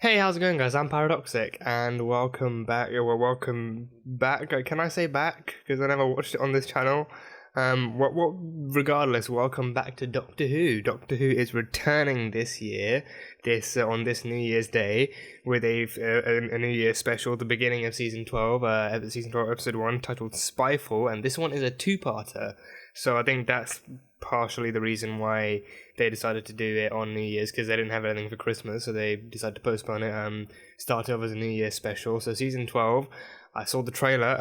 Hey, how's it going, guys? I'm Paradoxic, and welcome back. Welcome back. Can I say back? Because I never watched it on this channel. Regardless, welcome back to Doctor Who. Doctor Who is returning this year, on this New Year's Day, with a New Year special at the beginning of season 12, season 12, episode 1, titled Spyfall, and this one is a two-parter. So I think that's partially the reason why they decided to do it on New Year's, because they didn't have anything for Christmas, so they decided to postpone it. Started off as a New Year special. So season 12, I saw the trailer,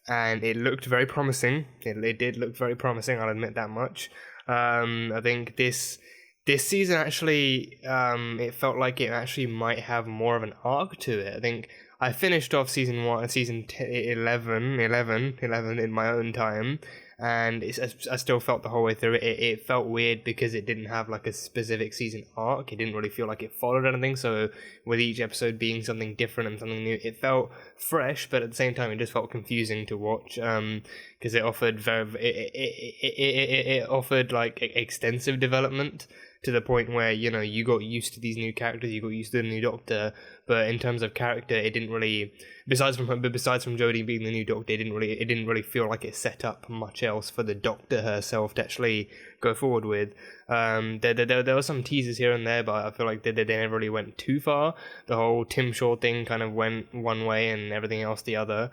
and it looked very promising. It did look very promising, I'll admit that much. I think this season actually, it felt like it actually might have more of an arc to it. I think I finished off season 11 in my own time, and I still felt the whole way through it. It felt weird because it didn't have like a specific season arc. It didn't really feel like it followed anything. So with each episode being something different and something new, it felt fresh, but at the same time, it just felt confusing to watch. Because it offered it offered like extensive development, to the point where, you know, you got used to these new characters, you got used to the new Doctor, but in terms of character, it didn't really, besides from Jodie being the new Doctor, it didn't really feel like it set up much else for the Doctor herself to actually go forward with. There were some teasers here and there, but I feel like they never really went too far. The whole Tim Shaw thing kind of went one way and everything else the other.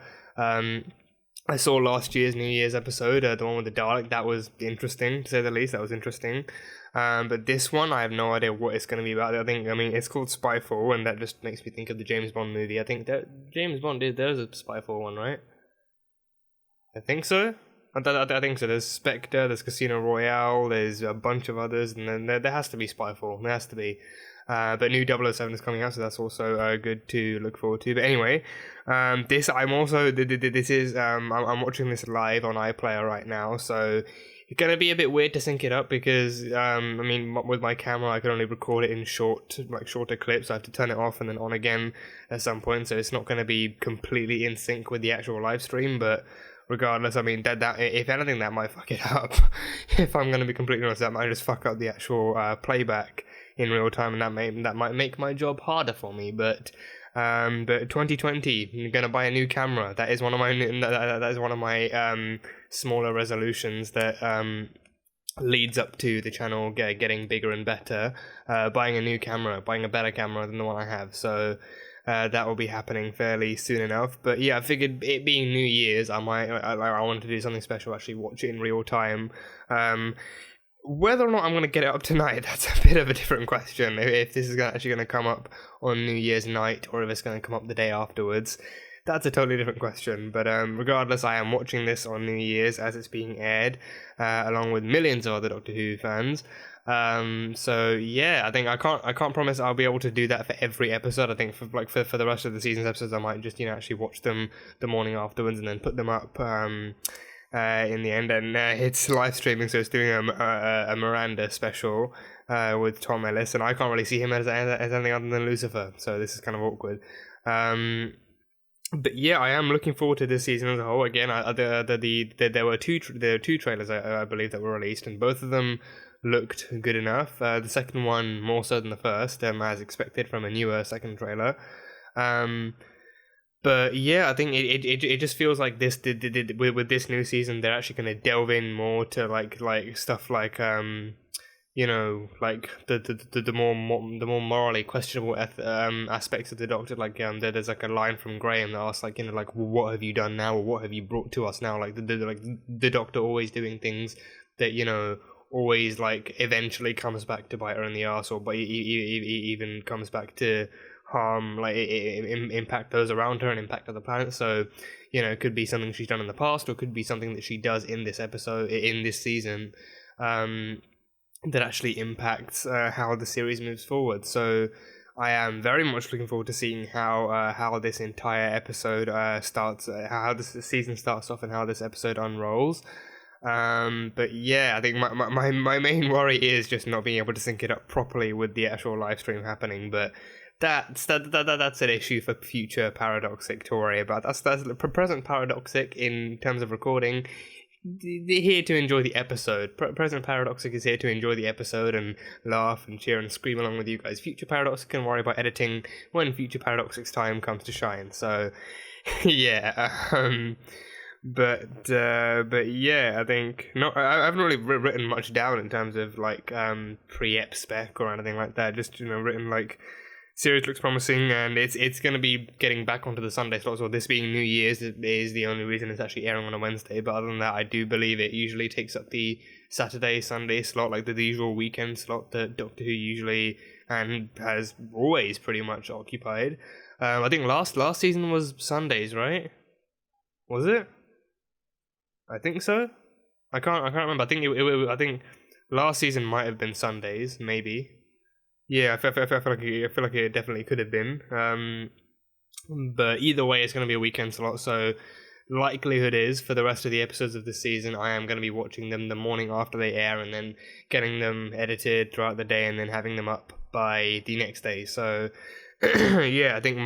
I saw last year's New Year's episode, the one with the Dalek. That was interesting, to say the least. That was interesting. But this one, I have no idea what it's going to be about. I mean, it's called Spyfall, and that just makes me think of the James Bond movie. I think that James Bond there's a Spyfall one, right? I think so. I think so. There's Spectre, there's Casino Royale, there's a bunch of others, and then there has to be Spyfall. There has to be. But new 007 is coming out, so that's also good to look forward to. But anyway, I'm watching this live on iPlayer right now, so it's gonna be a bit weird to sync it up because I mean, with my camera I can only record it in shorter clips. I have to turn it off and then on again at some point, so it's not gonna be completely in sync with the actual live stream. But regardless, I mean, that if anything, that might fuck it up. If I'm gonna be completely honest, that might just fuck up the actual playback in real time, and that might make my job harder for me. But 2020, I'm gonna buy a new camera. That is one of my smaller resolutions that leads up to the channel getting bigger and better. Buying a new camera, buying a better camera than the one I have. So that will be happening fairly soon enough. But yeah, I figured it being New Year's, I wanted to do something special, actually watch it in real time. Whether or not I'm going to get it up tonight, that's a bit of a different question. If this is actually going to come up on New Year's night, or if it's going to come up the day afterwards, that's a totally different question. But regardless, I am watching this on New Year's as it's being aired, along with millions of other Doctor Who fans. So yeah, I think I can't promise I'll be able to do that for every episode. I think for the rest of the season's episodes, I might just actually watch them the morning afterwards and then put them up in the end. And it's live streaming, so it's doing a Miranda special with Tom Ellis, and I can't really see him as anything other than Lucifer, so this is kind of awkward. But yeah, I am looking forward to this season as a whole. Again, there were two trailers I believe that were released, and both of them looked good enough. The second one more so than the first, as expected from a newer second trailer. But yeah, I think it just feels like this with this new season, they're actually going to delve in more to like stuff like you know, like the more morally questionable aspects of the Doctor. Like there's like a line from Graham that asks, like, you know, like, well, what have you done now, or what have you brought to us now? Like the Doctor always doing things that, you know, always like eventually comes back to bite her in the arse, or but even comes back to harm, like impact those around her and impact other planets. So, you know, it could be something she's done in the past, or it could be something that she does in this episode, in this season, that actually impacts how the series moves forward. So I am very much looking forward to seeing how this entire episode starts, how this season starts off, and how this episode unrolls. But yeah, I think my main worry is just not being able to sync it up properly with the actual live stream happening. But that's an issue for future Paradoxic to worry about. That's present Paradoxic in terms of recording. they're here to enjoy the episode. President Paradoxic is here to enjoy the episode and laugh and cheer and scream along with you guys. Future Paradoxic can worry about editing when Future Paradoxic's time comes to shine. So, yeah. But yeah, I think I haven't really written much down in terms of like pre-ep spec or anything like that. Just written like series looks promising, and it's going to be getting back onto the Sunday slot. So this being New Year's is the only reason it's actually airing on a Wednesday. But other than that, I do believe it usually takes up the Saturday Sunday slot, like the usual weekend slot that Doctor Who usually and has always pretty much occupied. I think last season was Sundays, right? Was it? I think so. I can't remember. I think I think last season might have been Sundays, maybe. Yeah, I feel like it definitely could have been. But either way, it's going to be a weekend slot. So likelihood is for the rest of the episodes of this season, I am going to be watching them the morning after they air, and then getting them edited throughout the day, and then having them up by the next day. So. Yeah, I think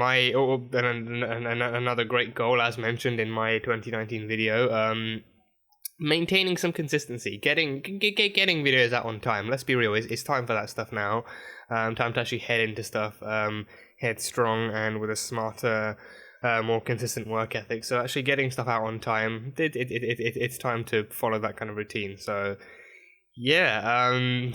another great goal, as mentioned in my 2019 video, maintaining some consistency, getting videos out on time. Let's be real, it's time for that stuff now. Time to actually head into stuff, headstrong and with a smarter, more consistent work ethic. So actually getting stuff out on time, it's time to follow that kind of routine. So. Yeah, I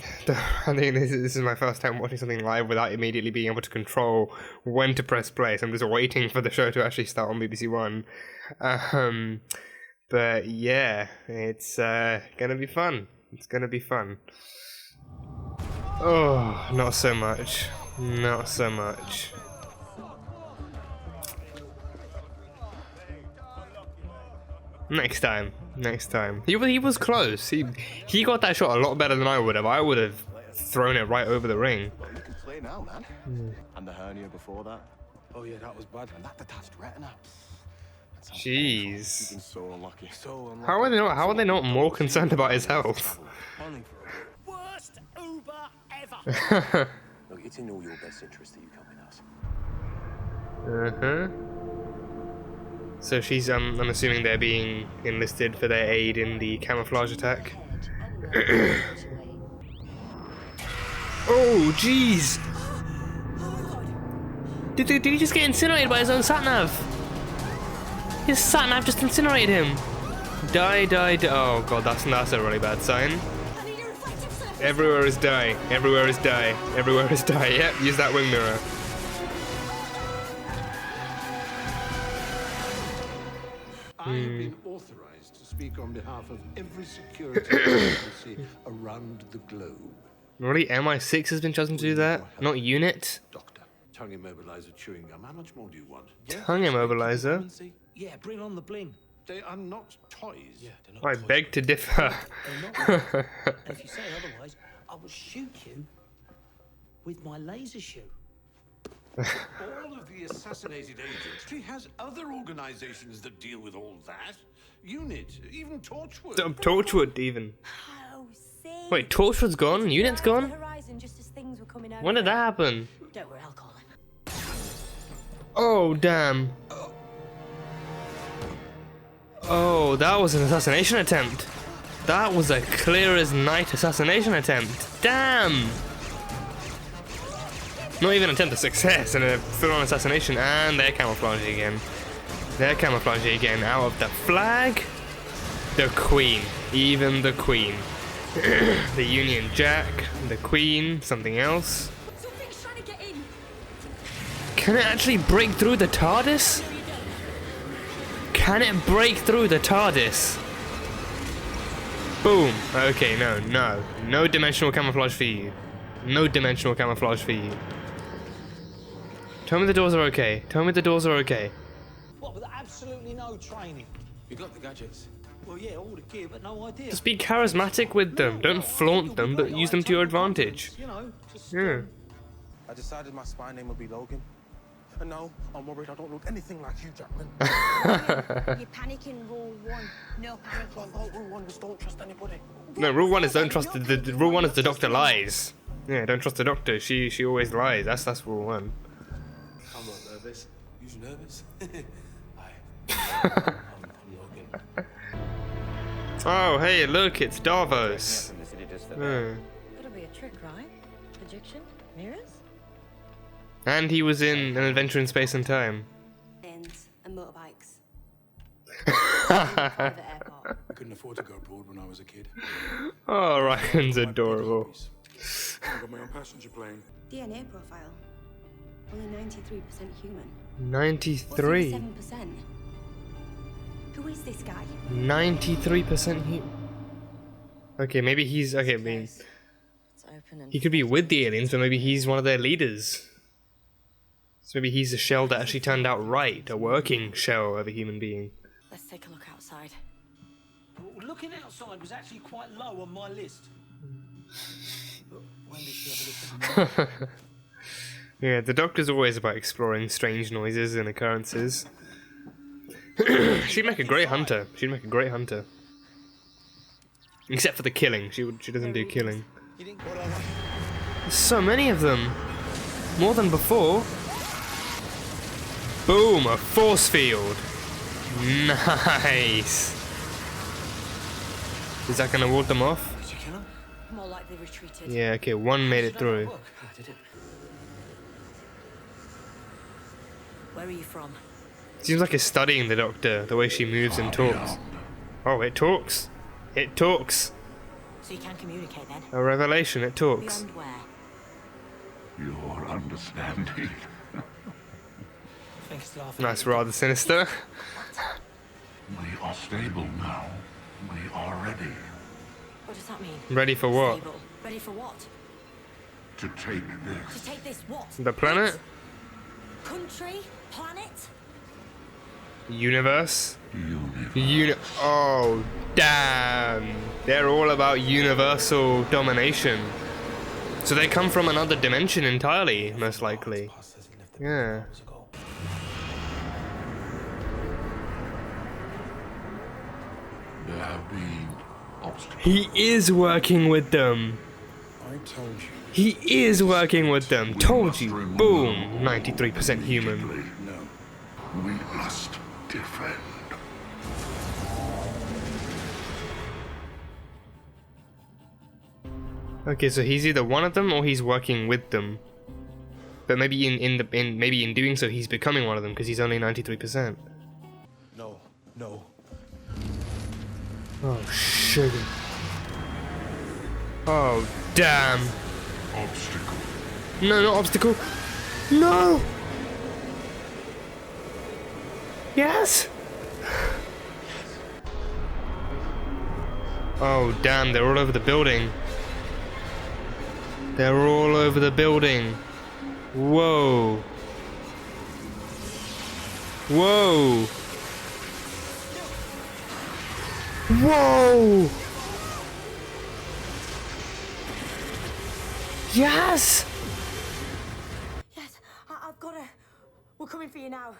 think this is my first time watching something live without immediately being able to control when to press play. So I'm just waiting for the show to actually start on BBC One. But yeah, it's gonna be fun. It's gonna be fun. Oh, not so much. Not so much. Next time. He was close. He got that shot a lot better than I would have. I would have thrown it right over the ring. Well, you can play now, man. And the hernia before that. Oh yeah, that was bad. And that detached retina. Jeez. You've been so unlucky. So unlucky. How are they not more concerned about his health? Worst Uber ever. Look, it's in all your best interest that you come with us. Uh-huh. So she's, I'm assuming they're being enlisted for their aid in the camouflage attack. Oh, jeez! Did he just get incinerated by his own sat-nav? His sat-nav just incinerated him! Die. Oh god, that's a really bad sign. Everywhere is die. Yep, use that wing mirror. I have been authorized to speak on behalf of every security agency around the globe. Really? MI6 has been chosen to do that? Not UNIT? Doctor, tongue immobilizer chewing gum. How much more do you want? Tongue immobilizer? Yeah, bring on the bling. They are not toys. Yeah, they're not I toys. beg to differ. They're not. And if you say otherwise, I will shoot you with my laser shoe. All of the assassinated agents. She has other organizations that deal with all that. UNIT, even Torchwood. Torchwood, even. Oh, see? Wait, Torchwood's gone? UNIT's gone? Horizon just as things were coming over. When did that happen? Don't worry, I'll call him. Oh, damn. Oh, that was an assassination attempt. That was a clear as night assassination attempt. Damn! Not even an attempt of success, and a full-on assassination, and they're camouflaging again. Out of the flag. The Queen. Even the Queen. The Union Jack. The Queen. Something else. Something's trying to get in. Can it actually break through the TARDIS? Can it break through the TARDIS? Boom. Okay, no. No dimensional camouflage for you. Tell me the doors are okay. What, with absolutely no training? You got the gadgets. Well, yeah, all the gear, but no idea. Just be charismatic with them. Don't flaunt them, but use them to your advantage. You know, just... Yeah. I decided my spy name would be Logan. And no, I'm worried I don't look anything like you, Jackman. You're panicking, rule one. No I panicking. thought rule one was don't trust anybody. No, rule one is don't trust the rule one is the doctor lies. Yeah, don't trust the doctor. She always lies. That's rule one. I'm not nervous. You're nervous? I'm Logan. Oh, hey, look, it's Davos. Hmm. Gotta be a trick, right? Projection? Mirrors? And he was in An Adventure in Space and Time. And motorbikes. Private airport. I couldn't afford to go abroad when I was a kid. Oh, Ryan's adorable. I got my own passenger plane. DNA profile. Only 93% human. 93. 7%. Who is this guy? 93% human. Okay, maybe he's... Okay, I mean... It's open and He could be with the aliens, but maybe he's one of their leaders. So maybe he's a shell that actually turned out right. A working shell of a human being. let's take a look outside. Looking outside was actually quite low on my list. But when did she ever listen? Yeah, the Doctor's always about exploring strange noises and occurrences. She'd make a great hunter. She'd make a great hunter. Except for the killing. She doesn't do killing. There's so many of them. More than before. Boom, a force field. Nice. Is that gonna ward them off? Did you kill him? More like they retreated. Yeah, okay, one made it through. Look, I did it. Where are you from? Seems like it's studying the Doctor, the way she moves and talks. Oh, it talks. It talks. So you can communicate then? A revelation, it talks. Beyond where? Your understanding. Thanks for laughing. That's rather sinister. We are stable now. We are ready What does that mean? Ready for what? Stable. Ready for what? to take this. To take this what? The planet? Country? Planet? Universe? Universe. Oh, damn. They're all about universal domination. So they come from another dimension entirely, most likely. Yeah. There have been obstacles. He is working with them. I told you. He is working with them. Told you. Boom. 93% human. No. We must defend. Okay, so he's either one of them or he's working with them. But maybe in doing so he's becoming one of them because he's only 93%. No. No. Oh sugar. Oh damn. Obstacle. No, not obstacle. No. Yes. Oh damn, they're all over the building. They're all over the building. Whoa. Whoa. Whoa. Yes. Yes, I've got her. We're coming for you now.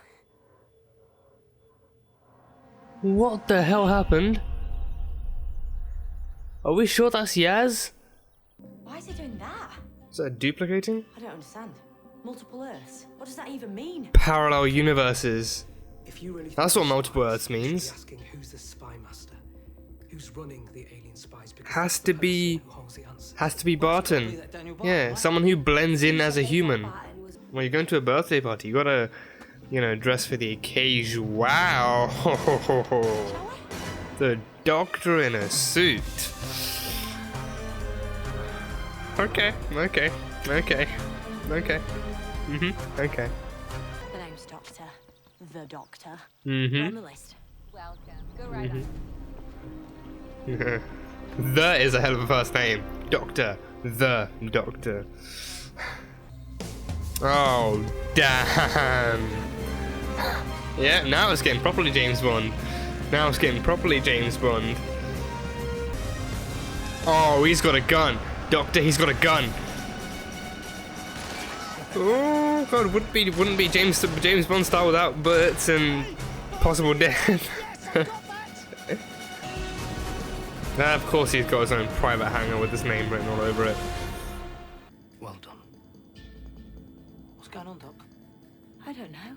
What the hell happened? Are we sure that's Yaz? Why is he doing that? Is that duplicating? I don't understand. Multiple Earths? What does that even mean? Parallel universes. If you really That's think what multiple spies, Earths you should be means. asking who's the spy master, who's running the alien spies, because Has that's the to be- person who holds the answers. Has to be Barton. Yeah, someone who blends in as a human. When you're going to a birthday party, you gotta, you know, dress for the occasion. Wow. The Doctor in a suit. Okay, okay, okay, okay. Okay. The name's Doctor. The Doctor. Mm-hmm. We're on the list. Welcome. Go right on. The is a hell of a first name. Doctor. The Doctor. Oh, damn. Yeah, now it's getting properly James Bond. Now it's getting properly James Bond. Oh, he's got a gun. Doctor, he's got a gun. Oh god, wouldn't be James Bond style without bullets and possible death. Of course he's got his own private hangar with his name written all over it. Well done. What's going on, Doc? I don't know.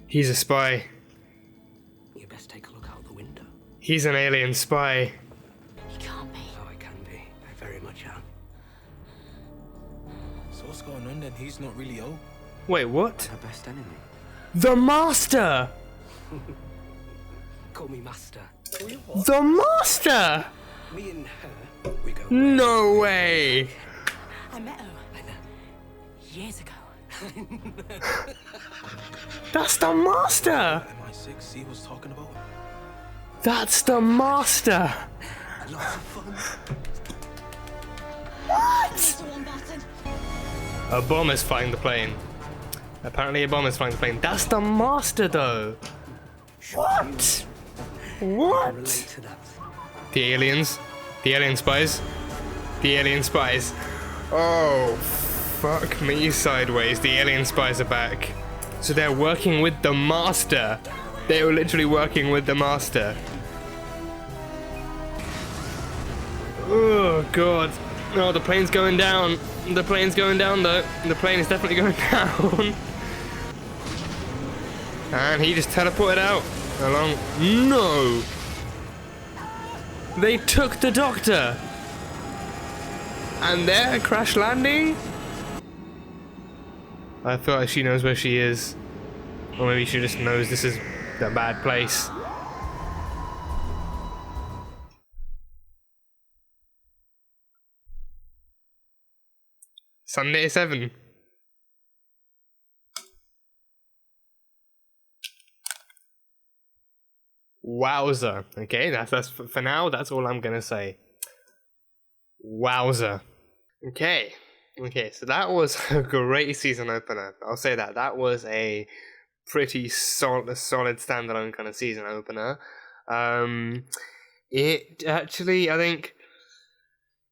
He's a spy. You best take a look out the window. He's an alien spy. what's going on, then he's not really O. Wait, what? Her best enemy. The Master! Call me Master. The Master! Me and her, we go. No way! I met her years ago. That's the Master! MI6, see what's talking about? That's the Master! Lots of fun. Mr. One Button. A bomb is flying the plane. Apparently a bomb is flying the plane. That's the Master though! What? What? Relate to that. The aliens? The alien spies? The alien spies. Oh, fuck me sideways. The alien spies are back. So they're working with the Master. They were literally working with the Master. Oh, God. Oh, the plane's going down. The plane's going down, though. The plane is definitely going down. And he just teleported out. Along. No! They took the Doctor! And they're crash landing? I feel like she knows where she is. Or maybe she just knows this is a bad place. Sunday 7. Wowza. Okay, that's for now, that's all I'm gonna say. Wowza. Okay, so that was a great season opener. I'll say that. That was a pretty solid standalone kind of season opener. It actually, I think,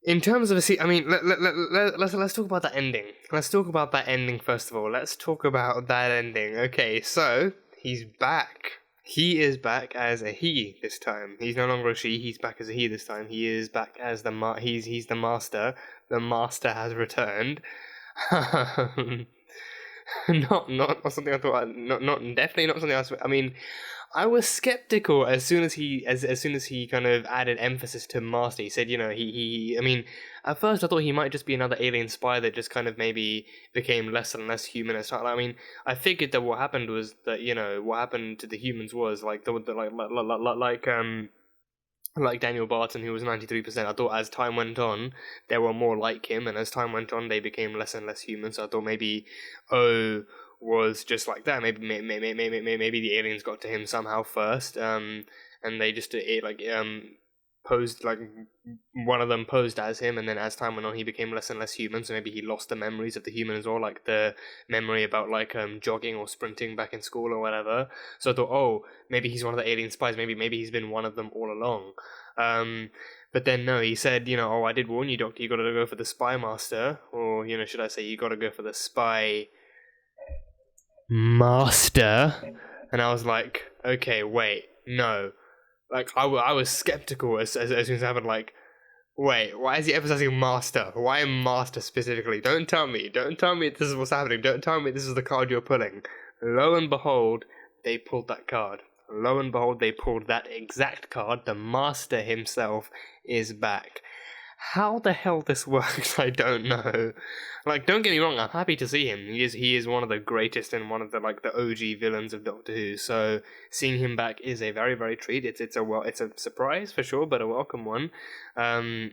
in terms of I mean, let's talk about that ending. Let's talk about that ending first of all. Let's talk about that ending. Okay, so he's back. He is back as a he this time. He's no longer a she. He's back as a he this time. He is back as he's the Master. The Master has returned. not something I thought. Not definitely not something else. I mean, I was skeptical as soon as he kind of added emphasis to Master. He said, you know, I mean, at first I thought he might just be another alien spy that just kind of maybe became less and less human as time. I mean, I figured that what happened was that, you know, what happened to the humans was like like Daniel Barton, who was 93%. I thought as time went on, there were more like him, and as time went on, they became less and less human. So I thought maybe was just like that. Maybe the aliens got to him somehow first, and they just posed, like one of them posed as him, and then as time went on, he became less and less human. So maybe he lost the memories of the human as well, like the memory about like jogging or sprinting back in school or whatever. So I thought, oh, maybe he's one of the alien spies. Maybe he's been one of them all along. But then no, he said, you know, oh, I did warn you, Doctor. You got to go for the Spy Master, or you know, should I say, you got to go for the Spy Master. And I was like, okay, wait, no. Like, I was skeptical as soon as it happened, like, wait, why is he emphasizing Master? Why Master specifically? Don't tell me this is what's happening. Don't tell me this is the card you're pulling. Lo and behold, they pulled that card. Lo and behold, they pulled that exact card. The Master himself is back. How the hell this works, I don't know. Like, don't get me wrong, I'm happy to see him. He is one of the greatest and one of the OG villains of Doctor Who. So seeing him back is a very, very treat. It's a surprise for sure, but a welcome one. I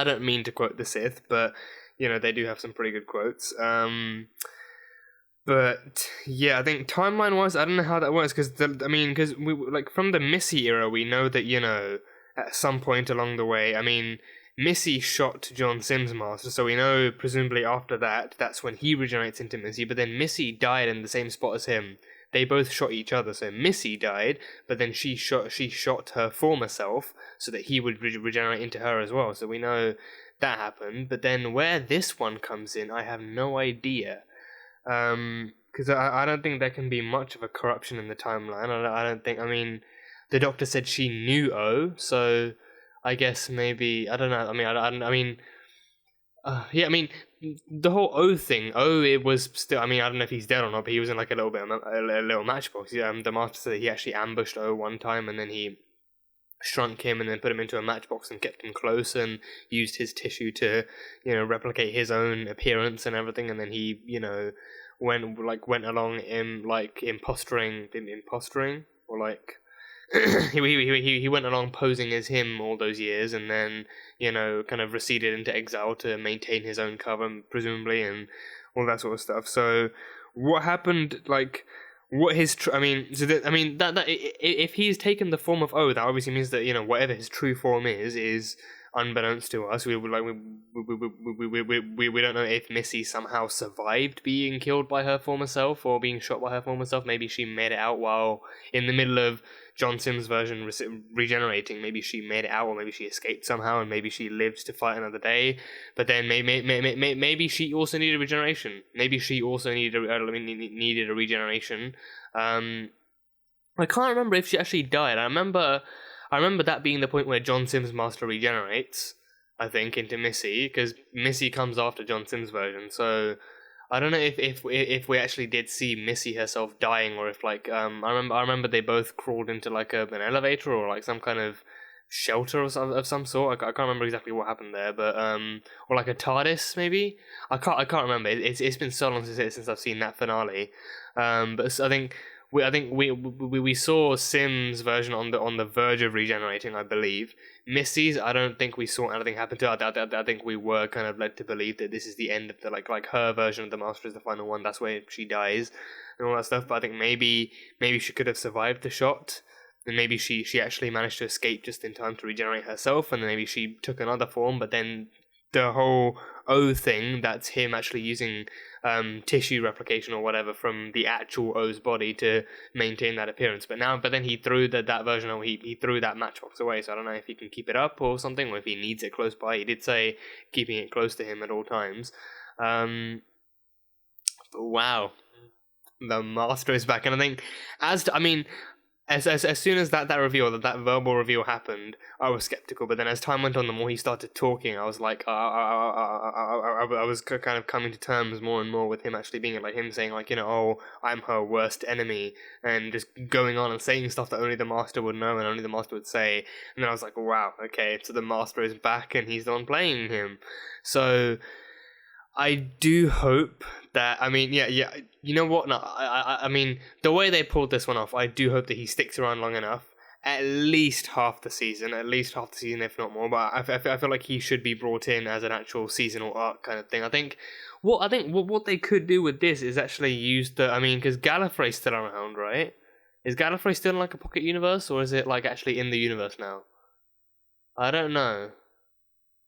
don't mean to quote the Sith, but you know, they do have some pretty good quotes. But yeah, I think timeline-wise, I don't know how that works because we like from the Missy era, we know that, you know, at some point along the way, I mean, Missy shot John Sims' Master, so we know presumably after that, that's when he regenerates into Missy, but then Missy died in the same spot as him. They both shot each other, so Missy died, but then she shot her former self so that he would regenerate into her as well, so we know that happened. But then where this one comes in, I have no idea. Because I don't think there can be much of a corruption in the timeline. I don't think, I mean, the Doctor said she knew O, so I guess maybe, I don't know, I mean, the whole O thing, it was still, I mean, I don't know if he's dead or not, but he was in like a little matchbox. The Master said he actually ambushed O one time, and then he shrunk him and then put him into a matchbox and kept him close and used his tissue to, replicate his own appearance and everything, and then he, went along in imposturing or like he went along posing as him all those years, and then kind of receded into exile to maintain his own cover, presumably, and all that sort of stuff. So what happened, like, what his that if he's taken the form of O, that obviously means that whatever his true form is unbeknownst to us. We don't know if Missy somehow survived being killed by her former self or being shot by her former self. Maybe she made it out while in the middle of John Sims' version regenerating. Maybe she made it out, or maybe she escaped somehow, and maybe she lived to fight another day. But then maybe she also needed regeneration. Maybe she also needed a regeneration. I can't remember if she actually died. I remember that being the point where John Sims' master regenerates, I think, into Missy, because Missy comes after John Sims' version. So I don't know if we actually did see Missy herself dying, or if I remember they both crawled into like an elevator or like some kind of shelter of some sort. I can't remember exactly what happened there, but or like a TARDIS maybe. I can't remember. It's been so long since I've seen that finale. But I think we saw Sims' version on the verge of regenerating, I believe. Missy's, I don't think we saw anything happen to her. I think we were kind of led to believe that this is the end of the like her version of the Master is the final one. That's where she dies and all that stuff. But I think maybe she could have survived the shot, and maybe she actually managed to escape just in time to regenerate herself, and then maybe she took another form. But then the whole O thing, that's him actually using tissue replication or whatever from the actual O's body to maintain that appearance. But then he threw that version, or he threw that matchbox away. So I don't know if he can keep it up or something, or if he needs it close by. He did say keeping it close to him at all times. But wow, the Master is back, and I think as soon as that reveal, that verbal reveal happened, I was skeptical. But then as time went on, the more he started talking, I was like, I was kind of coming to terms more and more with him actually being like him saying like, oh, I'm her worst enemy, and just going on and saying stuff that only the Master would know and only the Master would say. And then I was like, wow, okay, so the Master is back and he's the one playing him. So I do hope that, you know what? No, I mean, the way they pulled this one off, I do hope that he sticks around long enough, at least half the season, if not more. But I feel like he should be brought in as an actual seasonal arc kind of thing. I think what they could do with this is actually use because Gallifrey's still around, right? Is Gallifrey still in like a pocket universe, or is it like actually in the universe now? I don't know.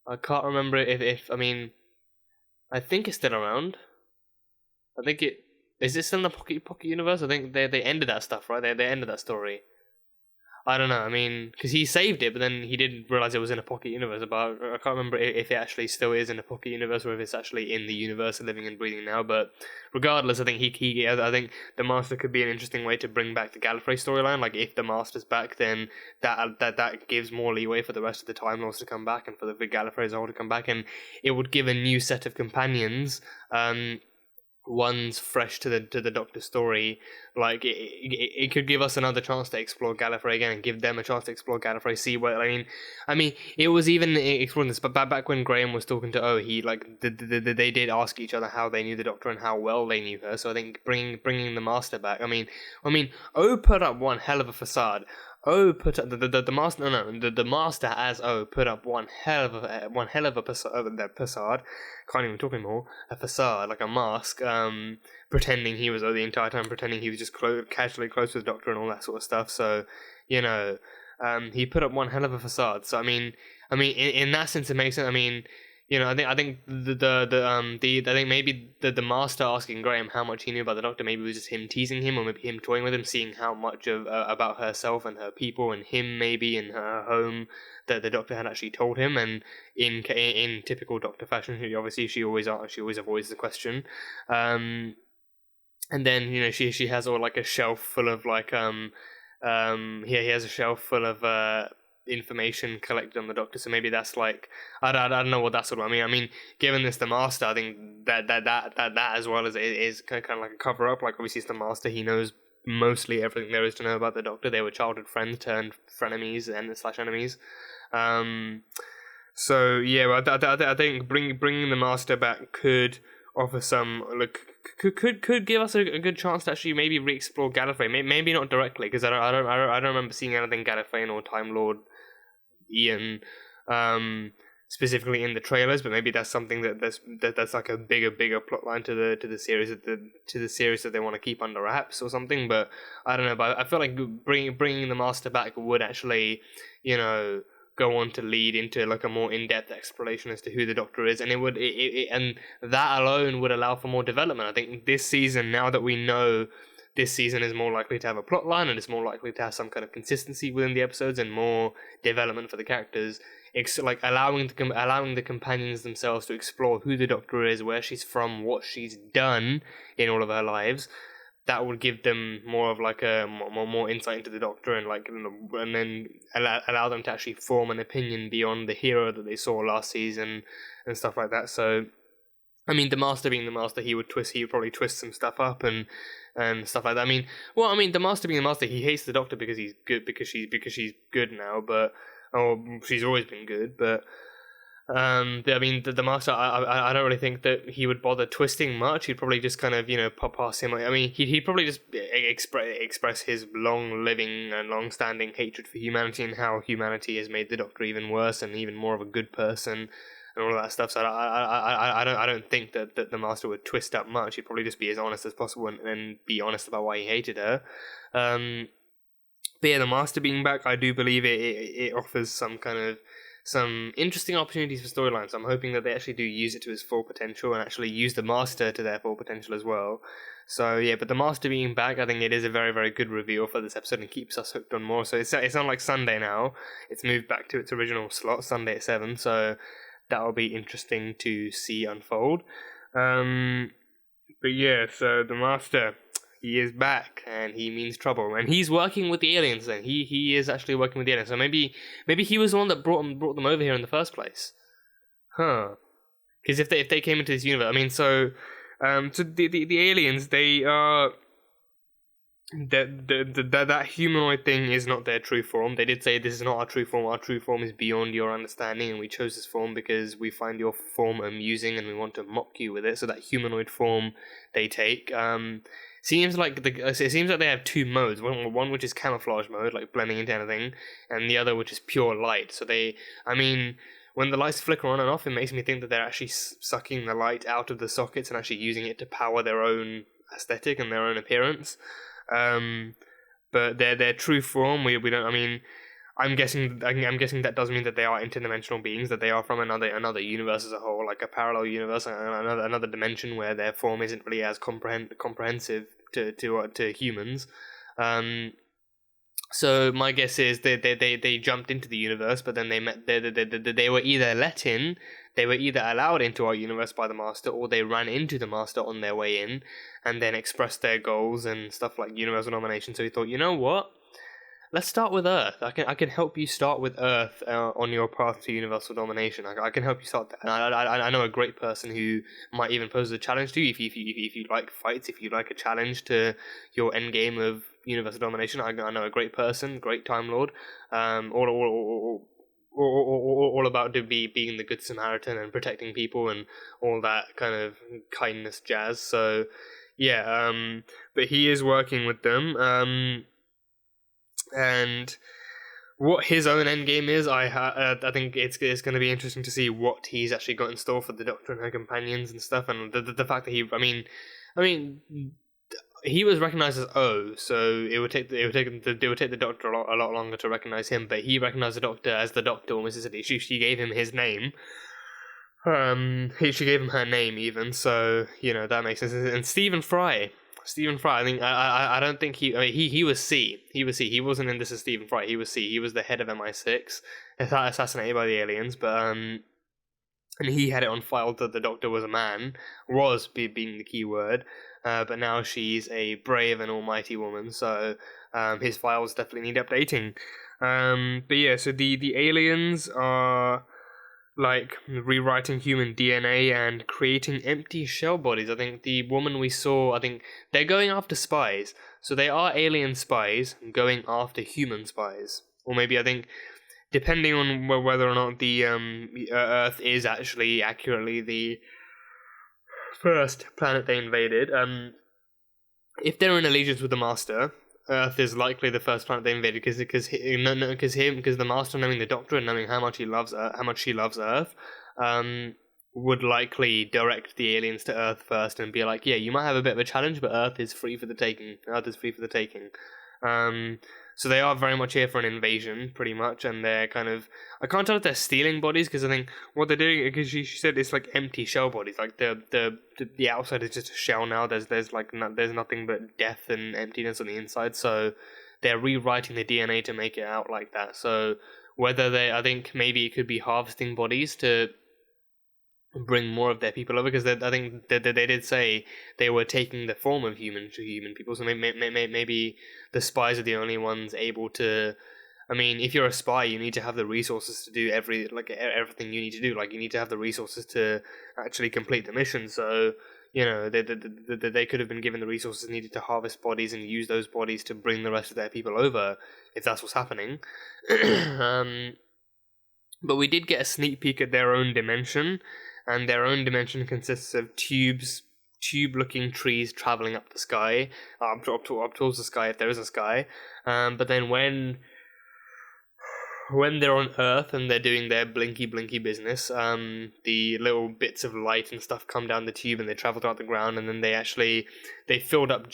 I can't remember I think it's still around. I think is it still in the pocket universe? I think they ended that stuff, right? They ended that story. I don't know. Because he saved it, but then he didn't realize it was in a pocket universe. But I can't remember if it actually still is in a pocket universe, or if it's actually in the universe living and breathing now. But regardless, I think I think the Master could be an interesting way to bring back the Gallifrey storyline. Like if the Master's back, then that gives more leeway for the rest of the Time Lords to come back and for the Gallifrey as a whole to come back, and it would give a new set of companions. One's fresh to the Doctor story. Like it could give us another chance to explore Gallifrey again, and give them a chance to explore Gallifrey. See what it was even exploring this. But back when Graham was talking to O, he they did ask each other how they knew the Doctor and how well they knew her. So I think bringing the Master back. O put up one hell of a facade. O put up the Master. The Master as O put up one hell of a facade. Can't even talk anymore. A facade, like a mask, pretending he was O the entire time, pretending he was just casually close with the Doctor and all that sort of stuff. So, he put up one hell of a facade. So in that sense, it makes sense. I think I think maybe the Master asking Graham how much he knew about the Doctor, maybe it was just him teasing him, or maybe him toying with him, seeing how much of about herself and her people and him maybe in her home that the Doctor had actually told him. And in typical Doctor fashion, she always avoids the question. And then she has all like a shelf full of like he has a shelf full of information collected on the Doctor, so maybe that's like I don't know what that's all about. Given this the Master, I think that as well is kind of like a cover up. Like obviously it's the Master, he knows mostly everything there is to know about the Doctor. They were childhood friends turned frenemies and slash enemies. So yeah, I think bringing the Master back could offer some could give us a good chance to actually maybe re-explore Gallifrey. Maybe not directly, because I don't remember seeing anything Gallifreyan or Time Lord Ian specifically in the trailers, but maybe that's something that's like a bigger plot line to the series that they want to keep under wraps or something. But I don't know. But I feel like bringing the Master back would actually, go on to lead into like a more in-depth exploration as to who the Doctor is, and and that alone would allow for more development. I think this season, now that we know this season is more likely to have a plot line and it's more likely to have some kind of consistency within the episodes and more development for the characters, it's like allowing the companions themselves to explore who the Doctor is, where she's from, what she's done in all of her lives. That would give them more of like a more insight into the Doctor, and and then allow them to actually form an opinion beyond the hero that they saw last season and stuff like that. So, I mean, the Master being the Master, he would probably twist some stuff up and stuff like that. The Master being the Master, he hates the Doctor because he's good, because she's good now, she's always been good, but. The Master, I don't really think that he would bother twisting much. He'd probably just kind of, pass him. He'd probably just express his long-living and long-standing hatred for humanity and how humanity has made the Doctor even worse and even more of a good person and all of that stuff. So I don't think that the Master would twist up much. He'd probably just be as honest as possible and be honest about why he hated her. But yeah, the Master being back, I do believe it offers some interesting opportunities for storylines. So I'm hoping that they actually do use it to its full potential and actually use the Master to their full potential as well. So yeah, but the Master being back, I think it is a very, very good reveal for this episode and keeps us hooked on more. So it's not like Sunday now. It's moved back to its original slot, Sunday at 7. So that'll be interesting to see unfold. But yeah, so the Master, he is back, and he means trouble, and he's working with the aliens. Then he is actually working with the aliens. So maybe he was the one that brought them over here in the first place, huh? Because if they came into this universe, so the aliens, they are that humanoid thing is not their true form. They did say this is not our true form. Our true form is beyond your understanding, and we chose this form because we find your form amusing, and we want to mock you with it. So that humanoid form they take. Seems like they have two modes. One which is camouflage mode, like blending into anything, and the other which is pure light. So when the lights flicker on and off, it makes me think that they're actually sucking the light out of the sockets and actually using it to power their own aesthetic and their own appearance. But their true form, we don't. I'm guessing that does mean that they are interdimensional beings, that they are from another universe as a whole, like a parallel universe, another dimension where their form isn't really as comprehensive to humans. So my guess is they jumped into the universe, but then they were either let in, they were either allowed into our universe by the Master, or they ran into the Master on their way in, and then expressed their goals and stuff like universal domination. So he thought, you know what? Let's start with Earth. I can help you start with Earth on your path to universal domination. I can help you start that. And I know a great person who might even pose a challenge to you if you like fights, if you like a challenge to your end game of universal domination. I know a great person, great Time Lord, all about being the good Samaritan and protecting people and all that kind of kindness jazz. So yeah, but he is working with them. And what his own endgame is, I think it's going to be interesting to see what he's actually got in store for the Doctor and her companions and stuff, and the fact that he was recognized as O, so it would take the Doctor a lot longer to recognize him, but he recognized the Doctor as the Doctor almost as she gave him his name. She gave him her name even, so that makes sense. And Stephen Fry, I don't think he was C. He wasn't in This Is Stephen Fry. He was C. He was the head of MI6, assassinated by the aliens. But and he had it on file that the Doctor was a man, being the key word. But now she's a brave and almighty woman. So his files definitely need updating. But yeah, so the aliens are like rewriting human DNA and creating empty shell bodies. I think the woman we saw, I think they're going after spies. So they are alien spies going after human spies. Or maybe I think, depending on whether or not the Earth is actually accurately the first planet they invaded, if they're in allegiance with the Master, Earth is likely the first planet they invaded because the Master, knowing the Doctor and knowing how much she loves Earth, would likely direct the aliens to Earth first and be like, yeah, you might have a bit of a challenge, but Earth is free for the taking. So they are very much here for an invasion, pretty much, and they're kind of, I can't tell if they're stealing bodies, because I think what they're doing, because she said it's like empty shell bodies, like the outside is just a shell now. There's nothing but death and emptiness on the inside. So they're rewriting the DNA to make it out like that. So whether I think maybe it could be harvesting bodies to bring more of their people over, because I think they did say they were taking the form of human people, so maybe the spies are the only ones able to. I mean, if you're a spy, you need to have the resources to do everything you need to do. Like, you need to have the resources to actually complete the mission. So, you know, they could have been given the resources needed to harvest bodies and use those bodies to bring the rest of their people over, if that's what's happening. But we did get a sneak peek at their own dimension. And their own dimension consists of tube-looking trees traveling up the sky, up towards the sky if there is a sky. But then when they're on Earth and they're doing their blinky business, the little bits of light and stuff come down the tube and they travel throughout the ground, and then they filled up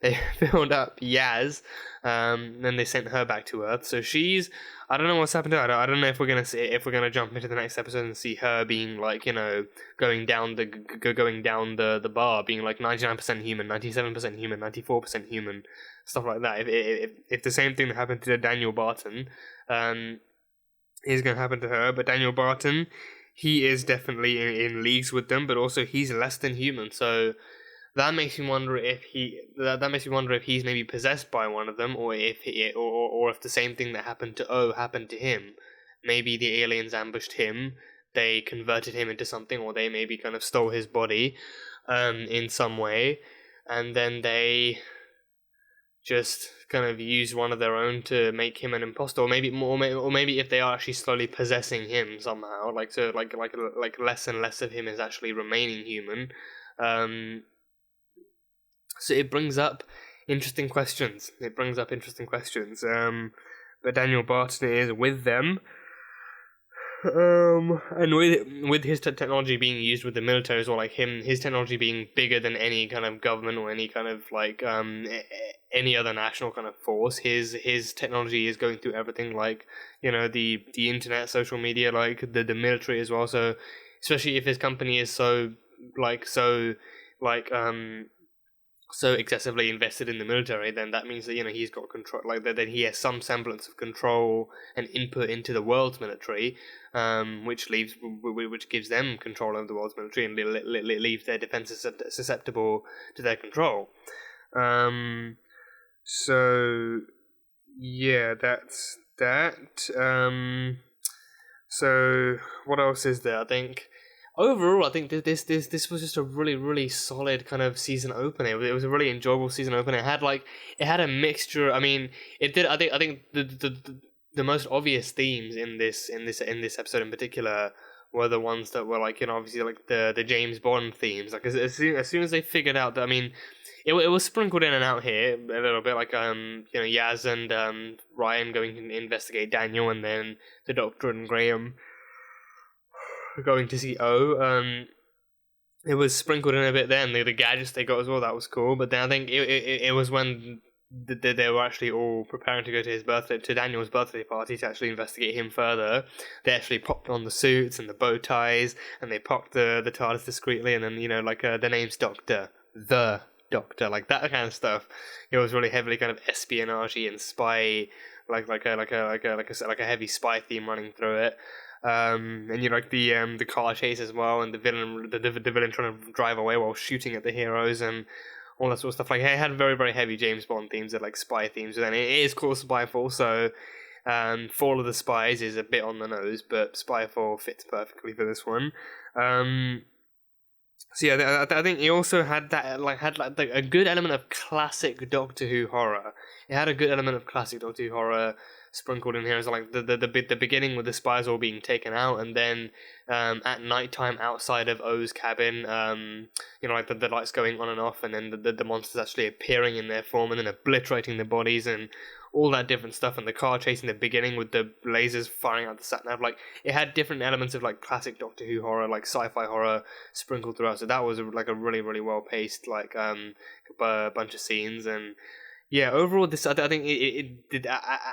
they filled up Yaz, then they sent her back to Earth. So she's, I don't know what's happened to her. I don't know if we're gonna jump into the next episode and see her being like, you know, going down the bar, being like 99% human, 97% human, 94% human, stuff like that. If the same thing that happened to Daniel Barton is gonna happen to her, but Daniel Barton, he is definitely in leagues with them, but also he's less than human. So that makes me wonder if he's maybe possessed by one of them, or if the same thing that happened to O happened to him. Maybe the aliens ambushed him, they converted him into something, or they maybe kind of stole his body in some way, and then they just kind of used one of their own to make him an imposter, or maybe if they are actually slowly possessing him somehow, like less and less of him is actually remaining human. So it brings up interesting questions. But Daniel Barton is with them. And with his technology being used with the military as well, like his technology being bigger than any kind of government or any kind of like any other national kind of force, his technology is going through everything, like, you know, the internet, social media, like the military as well. So especially if his company is so excessively invested in the military, then that means that, you know, he's got control, like that he has some semblance of control and input into the world's military, which gives them control over the world's military and leaves their defenses susceptible to their control. So yeah, that's that. So what else is there? I think overall, I think this was just a really, really solid kind of season opener. It was a really enjoyable season opener. It had a mixture. I mean, it did. I think the most obvious themes in this episode in particular were the ones that were like, you know, obviously like the James Bond themes. Like as soon as they figured out that, I mean, it was sprinkled in and out here a little bit, like you know, Yaz and Ryan going to investigate Daniel, and then the Doctor and Graham going to see O. It was sprinkled in a bit then. The gadgets they got as well, that was cool. But then I think it was when they were actually all preparing to go to Daniel's birthday party to actually investigate him further. They actually popped on the suits and the bow ties, and they popped the TARDIS discreetly, and then, you know, like the name's Doctor, the Doctor, like that kind of stuff. It was really heavily kind of espionage-y and spy, like a heavy spy theme running through it. And you like the car chase as well, and the villain trying to drive away while shooting at the heroes and all that sort of stuff. Like, it had very, very heavy James Bond themes and like spy themes, and it is called Spyfall, so Fall of the Spies is a bit on the nose, but Spyfall fits perfectly for this one. So yeah, I think he also had a good element of classic Doctor Who horror. It had a good element of classic Doctor Who horror sprinkled in here. It's like the beginning with the spies all being taken out, and then at nighttime outside of O's cabin, like the lights going on and off, and then the monsters actually appearing in their form and then obliterating the bodies and all that different stuff, and the car chase in the beginning with the lasers firing out the sat-nav. Like, it had different elements of like classic Doctor Who horror, like sci-fi horror sprinkled throughout. So that was like a really, really well paced bunch of scenes. And yeah, overall, this I think it did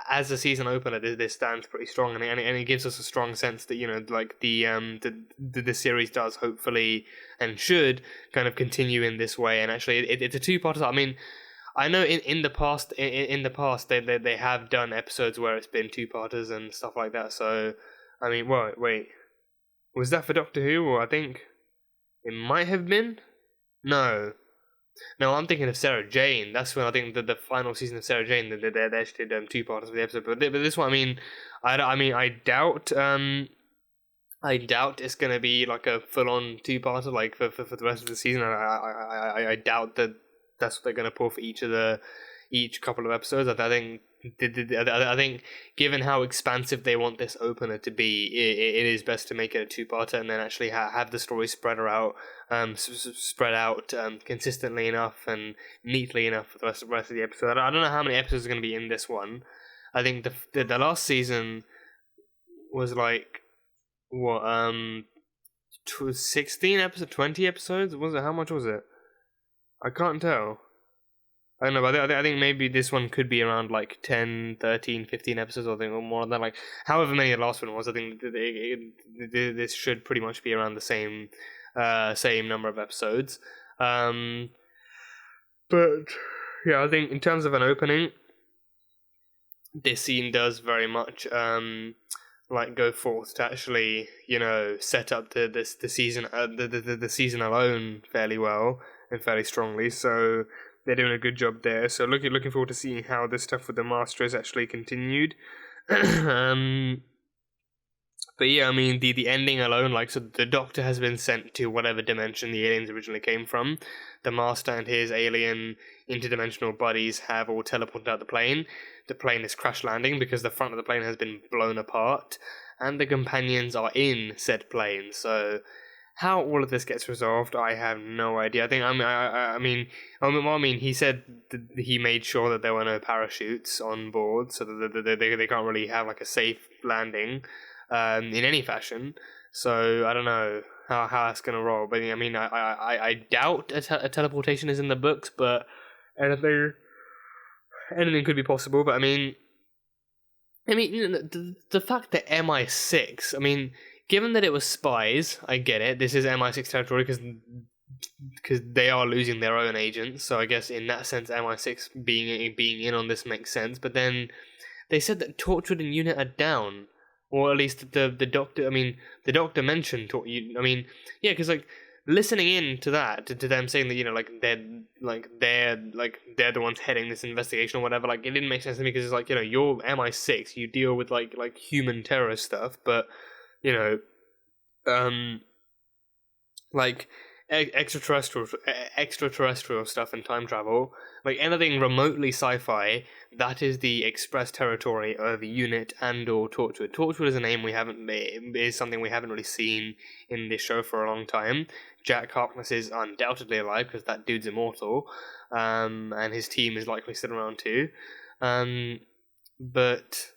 as a season opener. This stands pretty strong, and it gives us a strong sense that like the series does hopefully and should kind of continue in this way. And actually, it's a two-parter. I mean, I know in the past they have done episodes where it's been two-parters and stuff like that. So I mean, wait, was that for Doctor Who? Or I think it might have been. No, I'm thinking of Sarah Jane. That's when I think the final season of Sarah Jane they actually did two-parters for the episode. But this one, I doubt it's gonna be like a full-on two-parter like for the rest of the season. I doubt that that's what they're going to pull for each couple of episodes. I think given how expansive they want this opener to be, it is best to make it a two-parter and then actually have the story spread out consistently enough and neatly enough for the rest of the episode. I don't know how many episodes are going to be in this one. I think the last season was like 16 episodes, 20 episodes. Was it? How much was it? I can't tell. I don't know, but I think maybe this one could be around like 10, 13, 15 episodes or more than that. Like, however many the last one was, I think this should pretty much be around the same number of episodes. But yeah, I think in terms of an opening, this scene does very much go forth to actually set up the season the season alone fairly well and fairly strongly. So they're doing a good job there. So looking forward to seeing how this stuff with the Master is actually continued. But yeah, I mean the ending alone, so the Doctor has been sent to whatever dimension the aliens originally came from. The Master and his alien interdimensional buddies have all teleported out the plane. The plane is crash landing because the front of the plane has been blown apart, and the companions are in said plane. So how all of this gets resolved, I have no idea. I mean, he said that he made sure that there were no parachutes on board, so that they can't really have like a safe landing in any fashion. So I don't know how that's gonna roll. But I mean, I doubt a teleportation is in the books, but anything could be possible. But I mean, the fact that MI6, I mean, given that it was spies, I get it. This is MI6 territory because they are losing their own agents. So I guess in that sense, MI6 being in on this makes sense. But then they said that Torchwood and Unit are down, or at least the Doctor. I mean, the Doctor mentioned I mean, yeah, because listening in to that, to them saying that they're the ones heading this investigation or whatever. It didn't make sense to me because it's you're MI6, you deal with like human terrorist stuff, but extraterrestrial stuff and time travel, anything remotely sci-fi, that is the express territory of Unit and/or Torchwood. Torchwood is a name is something we haven't really seen in this show for a long time. Jack Harkness is undoubtedly alive because that dude's immortal, and his team is likely still around too. But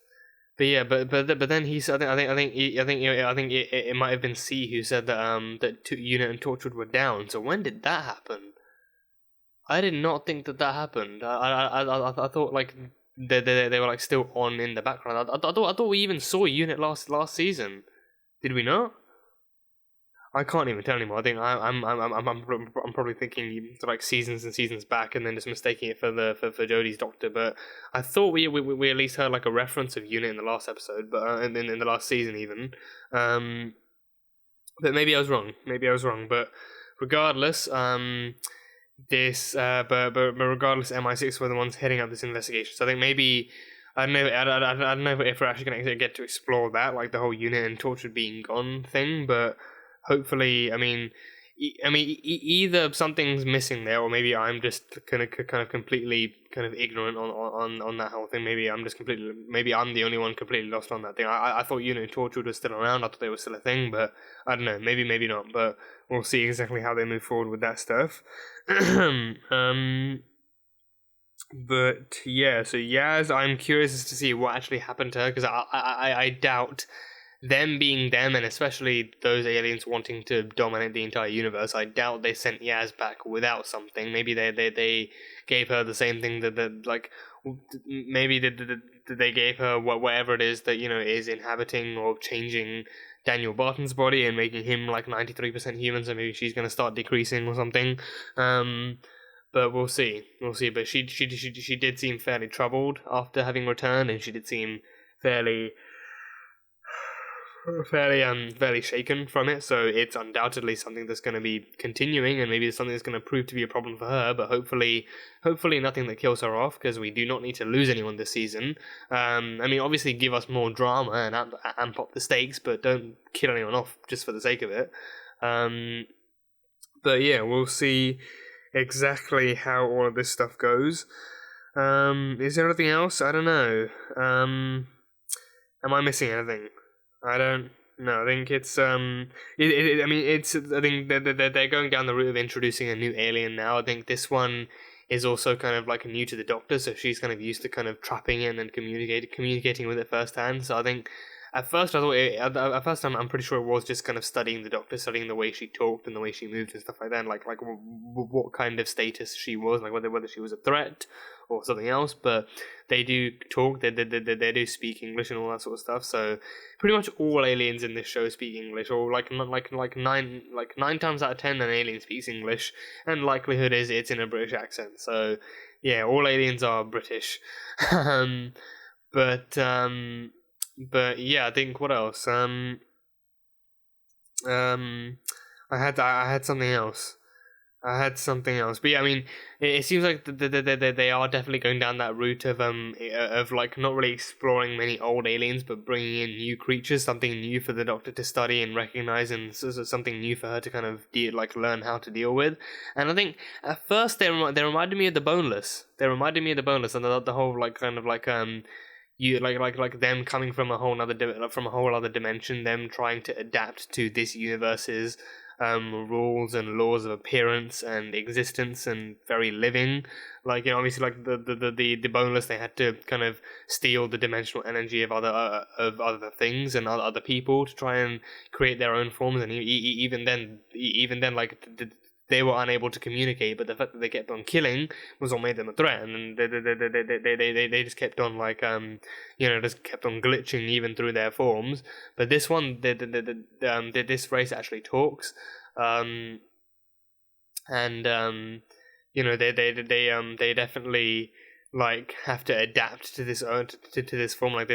then he said, I think it might have been C who said that Unit and Torchwood were down. So when did that happen? I did not think that happened. I thought they were still on in the background. I thought we even saw Unit last season. Did we not? I can't even tell anymore. I think I'm probably thinking seasons and seasons back, and then just mistaking it for Jodie's Doctor. But I thought we at least heard a reference of Unit in the last episode, but in the last season even. But maybe I was wrong. But regardless, regardless, MI6 were the ones heading up this investigation. So I think maybe I don't know. I don't know if we're actually going to get to explore that, like the whole unit and Torchwood being gone thing. But hopefully, I mean, either something's missing there, or maybe I'm just kind of completely kind of ignorant on that whole thing. Maybe I'm the only one completely lost on that thing. I thought Unit and Torchwood was still around. I thought they were still a thing, but I don't know. Maybe not. But we'll see exactly how they move forward with that stuff. But yeah, so Yaz, I'm curious as to see what actually happened to her, because I doubt them being them, and especially those aliens wanting to dominate the entire universe. I doubt they sent Yaz back without something. Maybe they gave her the same thing that like maybe they gave her whatever it is that is inhabiting or changing Daniel Barton's body and making him like 93% human. So maybe she's gonna start decreasing or something. But we'll see. But she did seem fairly troubled after having returned, and she did seem fairly shaken from it. So it's undoubtedly something that's going to be continuing, and maybe it's something that's going to prove to be a problem for her. But hopefully nothing that kills her off, because we do not need to lose anyone this season. I mean, obviously give us more drama and amp up the stakes, but don't kill anyone off just for the sake of it. But yeah, we'll see exactly how all of this stuff goes. Is there anything else? I don't know. Am I missing anything? I don't know. I think it's I think they're going down the route of introducing a new alien now. I think this one is also kind of like new to the Doctor, so she's kind of used to kind of trapping it and communicating with it firsthand. So I think at first I'm pretty sure it was just kind of studying the Doctor, studying the way she talked and the way she moved and stuff like that, and like what kind of status she was, like whether she was a threat or something else. But they do talk, they do speak English and all that sort of stuff. So pretty much all aliens in this show speak English, or like 9 times out of 10 an alien speaks English, and likelihood is it's in a British accent. So yeah, all aliens are British. But yeah, I think what else? I had something else. But yeah, I mean, it seems like they are definitely going down that route of like not really exploring many old aliens, but bringing in new creatures, something new for the Doctor to study and recognize, and something new for her to kind of learn how to deal with. And I think at first they reminded me of the Boneless. And the whole you like them coming from a whole other dimension, them trying to adapt to this universe's rules and laws of appearance and existence and very living. Obviously, like the Boneless, they had to kind of steal the dimensional energy of other things and other people to try and create their own forms. And even then, they were unable to communicate, but the fact that they kept on killing was what made them a threat, and they just kept on just kept on glitching even through their forms. But this one, this race actually talks, they definitely have to adapt to this form.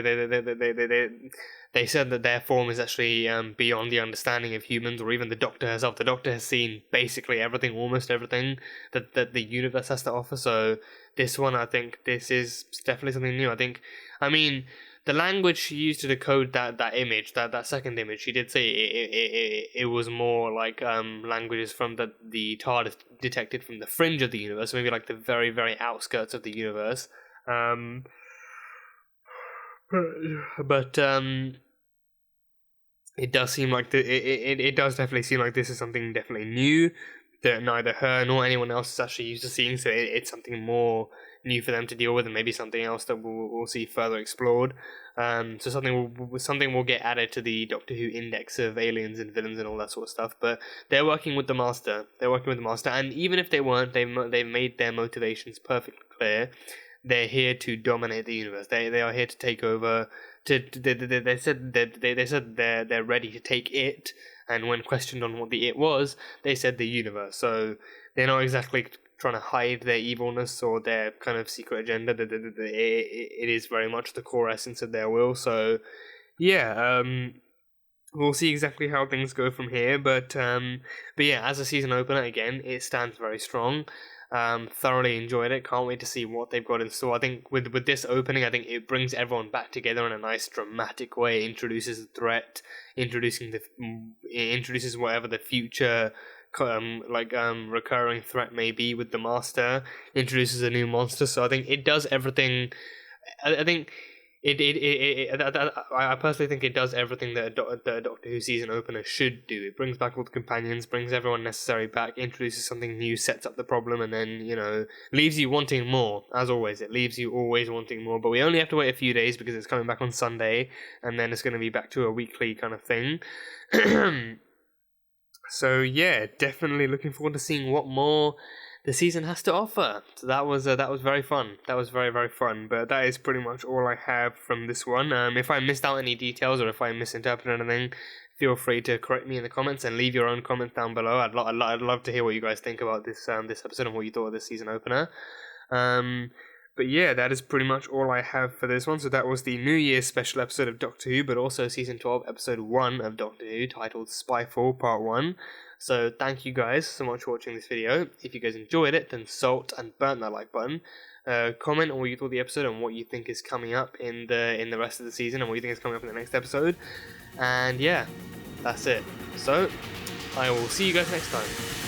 They said that their form is actually beyond the understanding of humans, or even the Doctor herself. The Doctor has seen basically everything, almost everything that the universe has to offer. So this one, I think this is definitely something new. I mean, the language she used to decode that image, that second image, she did say it was more like languages from the TARDIS detected from the fringe of the universe, maybe like the very, very outskirts of the universe. But it does seem like it does definitely seem like this is something definitely new that neither her nor anyone else is actually used to seeing. So it's something more new for them to deal with, and maybe something else that we'll see further explored. So something will get added to the Doctor Who index of aliens and villains and all that sort of stuff. But they're working with the Master. And even if they weren't, they've made their motivations perfectly clear. They're here to dominate the universe. They are here to take over. They said they're ready to take it. And when questioned on what the it was, they said the universe. So they're not exactly trying to hide their evilness or their kind of secret agenda. It is very much the core essence of their will. So yeah, we'll see exactly how things go from here. But yeah, as a season opener, again, it stands very strong. Thoroughly enjoyed it. Can't wait to see what they've got in store. I think with this opening, I think it brings everyone back together in a nice dramatic way. Introduces the threat, introduces whatever the future recurring threat may be with the Master. Introduces a new monster. So I think it does everything. I think. I personally think it does everything that the Doctor Who season opener should do. It brings back all the companions, brings everyone necessary back, introduces something new, sets up the problem, and then, you know, leaves you wanting more. As always, it leaves you always wanting more. But we only have to wait a few days because it's coming back on Sunday, and then it's going to be back to a weekly kind of thing. So yeah, definitely looking forward to seeing what more the season has to offer. So that was very fun. That was very, very fun. But that is pretty much all I have from this one. If I missed out any details or if I misinterpreted anything, feel free to correct me in the comments and leave your own comments down below. I'd love to hear what you guys think about this episode and what you thought of this season opener. But yeah, that is pretty much all I have for this one. So that was the New Year's special episode of Doctor Who, but also Season 12, Episode 1 of Doctor Who, titled Spyfall Part 1. So thank you guys so much for watching this video. If you guys enjoyed it, then salt and burn that like button. Comment on what you thought of the episode and what you think is coming up in the rest of the season and what you think is coming up in the next episode. And yeah, that's it. So I will see you guys next time.